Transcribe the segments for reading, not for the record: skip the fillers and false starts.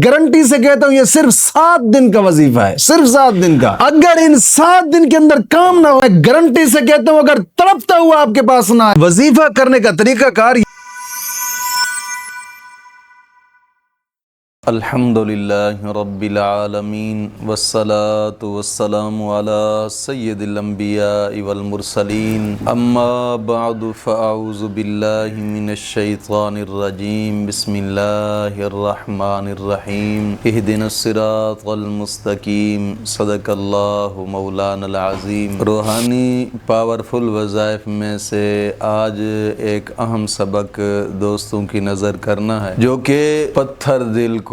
Guarantee سے کہتا ہوں یہ صرف 7 دن کا وظیفہ ہے، صرف 7 دن کا۔ اگر ان 7 دن کے اندر کام نہ ہو، گارنٹی سے کہتا ہوں اگر تڑپتا ہوا آپ کے پاس نہ آئے، وظیفہ کرنے کا طریقہ کار الحمدللہ رب العالمین والصلاة والسلام علی سید الانبیاء والمرسلین، اما بعد فاعوذ باللہ من الشیطان الرجیم، بسم اللہ الرحمن الرحیم، اہدنا الصراط المستقیم، صدق اللہ مولانا العظیم۔ روحانی پاورفل وظائف میں سے آج ایک اہم سبق دوستوں کی نظر کرنا ہے، جو کہ پتھر دل کو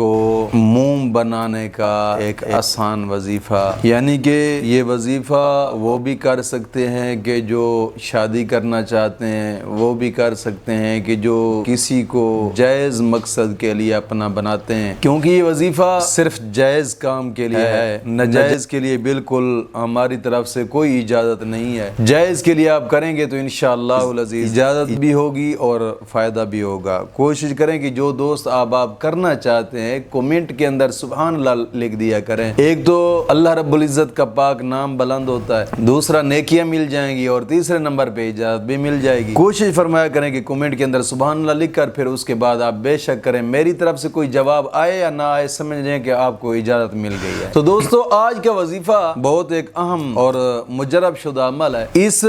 موم بنانے کا ایک آسان وظیفہ، یعنی کہ یہ وظیفہ وہ بھی کر سکتے ہیں کہ جو شادی کرنا چاہتے ہیں، وہ بھی کر سکتے ہیں کہ جو کسی کو جائز مقصد کے لیے اپنا بناتے ہیں، کیونکہ یہ وظیفہ صرف جائز کام کے لیے ہے، ناجائز کے لیے بالکل ہماری طرف سے کوئی اجازت نہیں ہے۔ جائز کے لیے آپ کریں گے تو انشاءاللہ العزیز اجازت بھی ہوگی اور فائدہ بھی ہوگا۔ کوشش کریں کہ جو دوست آپ کرنا چاہتے ہیں کومنٹ کے اندر سبحان اللہ لکھ دیا کریں۔ ایک تو اللہ رب العزت کا پاک نام بلند ہوتا ہے، دوسرا نیکیاں مل جائیں گی، اور تیسرے نمبر پہ اجازت بھی مل جائے گی۔ کوشش فرمایا کریں کہ کومنٹ کے اندر سبحان اللہ لکھ کر پھر اس کے بعد آپ بے شک کریں، میری طرف سے کوئی جواب آئے یا نہ آئے سمجھ لیں کہ آپ کو اجازت مل گئی ہے۔ تو دوستو آج کا وظیفہ بہت ایک اہم اور مجرب شدہ عمل ہے۔ اس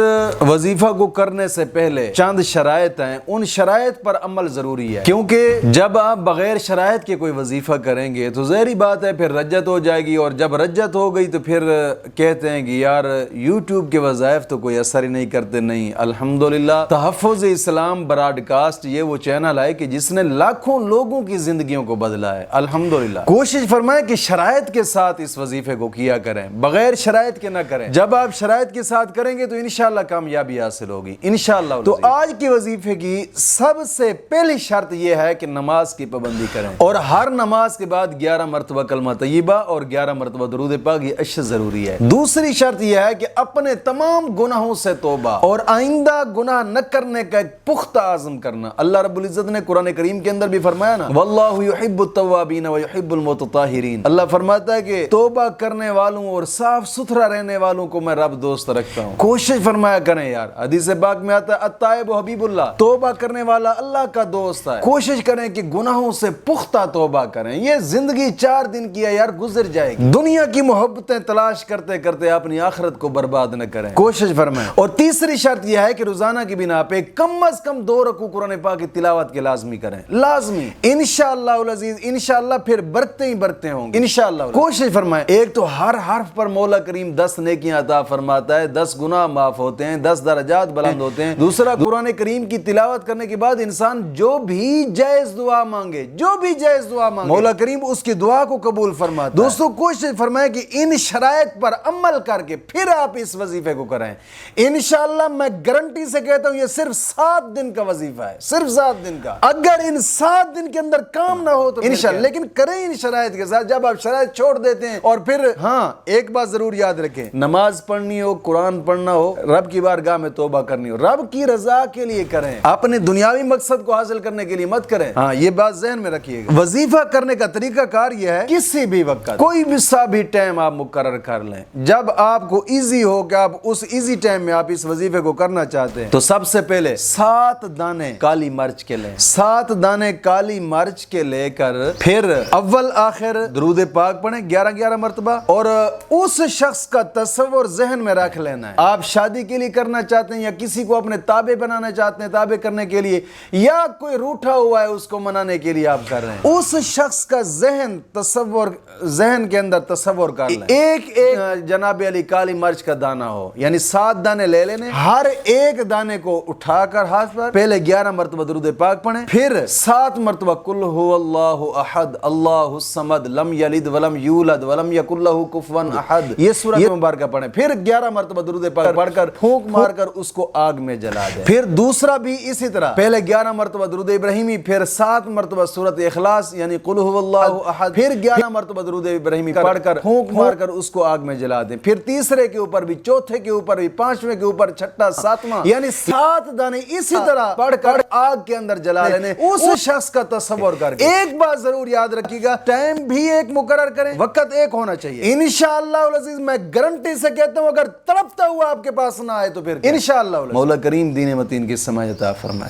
وظیفہ کو کرنے سے پہلے چند شرائط ہیں، ان شرائط پر عمل ضروری ہے، کیونکہ جب آپ بغیر شرائط کے کوئی وظیفہ کریں گے تو ظاہری بات ہے پھر رجت ہو جائے گی، اور جب رجت ہو گئی تو پھر کہتے ہیں کہ یار یوٹیوب کے وظائف تو کوئی اثر ہی نہیں کرتے۔ نہیں، الحمدللہ تحفظ اسلام براڈ کاسٹ یہ وہ چینل ہے کہ جس نے لاکھوں لوگوں کی زندگیوں کو بدلا ہے، الحمدللہ۔ کوشش فرمائیں کہ شرائط کے ساتھ اس وظیفے کو کیا کریں، بغیر شرائط کے نہ کریں۔ جب آپ شرائط کے ساتھ کریں گے تو انشاءاللہ کامیابی حاصل ہوگی انشاءاللہ۔ تو آج کے وظیفے کی سب سے پہلی شرط یہ ہے کہ نماز کی پابندی کریں، اور ہر نماز کے بعد 11 مرتبہ کلمہ طیبہ اور 11 مرتبہ درود پاک یہ اشد ضروری ہے۔ دوسری شرط یہ ہے کہ اپنے تمام گناہوں سے توبہ اور آئندہ گناہ نہ کرنے کا ایک پختہ عزم کرنا۔ اللہ رب العزت نے قرآن کریم کے اندر بھی فرمایا نا، واللہ یحب التوابین ویحب المتطہرین۔ اللہ فرماتا ہے کہ توبہ کرنے والوں اور صاف ستھرا رہنے والوں کو میں رب دوست رکھتا ہوں۔ کوشش فرمایا کریں یار، حدیث پاک میں آتا ہے التائب حبیب اللہ، توبہ کرنے والا اللہ کا دوست ہے۔ کوشش کریں کہ گناہوں سے پختہ توبہ کریں۔ یہ زندگی 4 دن کی ہے یار، گزر جائے گی۔ دنیا کی محبتیں تلاش کرتے کرتے اپنی آخرت کو برباد نہ کریں، کوشش فرمائیں۔ اور تیسری شرط یہ ہے کہ روزانہ کی بنا پہ کم از کم 2 رکوع قرآن پاک کی تلاوت کے لازمی کریں، لازمی انشاءاللہ العزیز۔ انشاءاللہ پھر برکتیں ہی برکتیں ہوں گی انشاءاللہ۔ کوشش فرمائیں، ایک تو ہر حرف پر مولا کریم 10 نیکیاں عطا فرماتا ہے، 10 گناہ معاف ہوتے ہیں، 10 درجات بلند ہوتے ہیں۔ دوسرا، قرآن کریم کی تلاوت کرنے کے بعد انسان جو بھی جائز دعا مانگے، جو بھی جائز دعا مانگے، مولا کریم اس کی دعا کو قبول فرماتا ہے۔ دوستو کوشش فرمائیں کہ ان شرائط پر عمل کر کے پھر آپ اس وظیفے کو کریں انشاءاللہ۔ میں گارنٹی سے کہتا ہوں یہ صرف 7 دن کا وظیفہ ہے، صرف 7 دن کا۔ اگر ان 7 دن کے اندر کام نہ ہو تو انشاءاللہ، لیکن کریں ان شرائط کے ساتھ۔ جب آپ شرائط چھوڑ دیتے ہیں، اور پھر ہاں ایک بات ضرور یاد رکھیں، نماز پڑھنی ہو، قرآن پڑھنا ہو، رب کی بارگاہ میں توبہ کرنی ہو، رب کی رضا کے لیے کریں، اپنے دنیاوی مقصد کو حاصل کرنے کے لیے مت کریں۔ ہاں یہ بات ذہن میں رکھیے گا۔ وظیفہ کرنے کا طریقہ کار یہ ہے، کسی بھی وقت کوئی بھی سا بھی ٹائم آپ مقرر کر لیں، جب آپ کو ایزی ہو کہ آپ اس ایزی ٹائم میں آپ اس وظیفے کو کرنا چاہتے ہیں۔ تو سب سے پہلے 7 دانے کالی مرچ کے لیں، 7 دانے کالی مرچ کے لے کر پھر اول آخر درود پاک پڑھیں 11 مرتبہ، اور اس شخص کا تصور ذہن میں رکھ لینا ہے۔ آپ شادی کے لیے کرنا چاہتے ہیں، یا کسی کو اپنے تابع بنانا چاہتے ہیں، تابع کرنے کے لیے، یا کوئی روٹھا ہوا ہے اس کو منانے کے لیے آپ کر رہے ہیں، اس شخص کا ذہن کے اندر تصور کر لیں۔ ایک جناب علی کالی مرچ کا دانہ ہو، یعنی 7 دانے لے لینے، ہر ایک دانے کو اٹھا کر ہاتھ پر پہلے 11 مرتبہ درود پاک پڑھیں، پھر 7 مرتبہ قل هو اللہ احد اللہ الصمد لم یلد ولم یولد ولم یکن لہ کفوا احد، یہ سورۃ مبارکہ پڑھیں، پھر 11 مرتبہ درود پاک پڑھ کر پھونک مار کر اس کو آگ میں جلا دیں۔ پھر دوسرا بھی اسی طرح، پہلے 11 مرتبہ درود ابراہیمی، پھر 7 مرتبہ سورۃ اخلاص یعنی قل هو اللہ احد، پھر 11 مرتبہ درود ابراہیمی پڑھ کر پھونک مار کر اس کو آگ میں جلا دیں، پھر تیسرے کے اوپر بھی، چوتھے کے اوپر بھی، پانچویں کے اوپر، چھٹا، ساتواں، یعنی 7 دانے اسی طرح پڑھ کر آگ کے اندر جلا لینے اس شخص کا تصور کر کے۔ ایک بات ضرور یاد رکھیے گا، ٹائم بھی ایک مقرر کریں، وقت ایک ہونا چاہیے۔ انشاءاللہ العزیز میں گارنٹی سے کہتا ہوں اگر تڑپتا ہوا آپ کے پاس نہ آئے تو پھر انشاءاللہ مولا کریم دین متین کی سماعت عطا فرمائے۔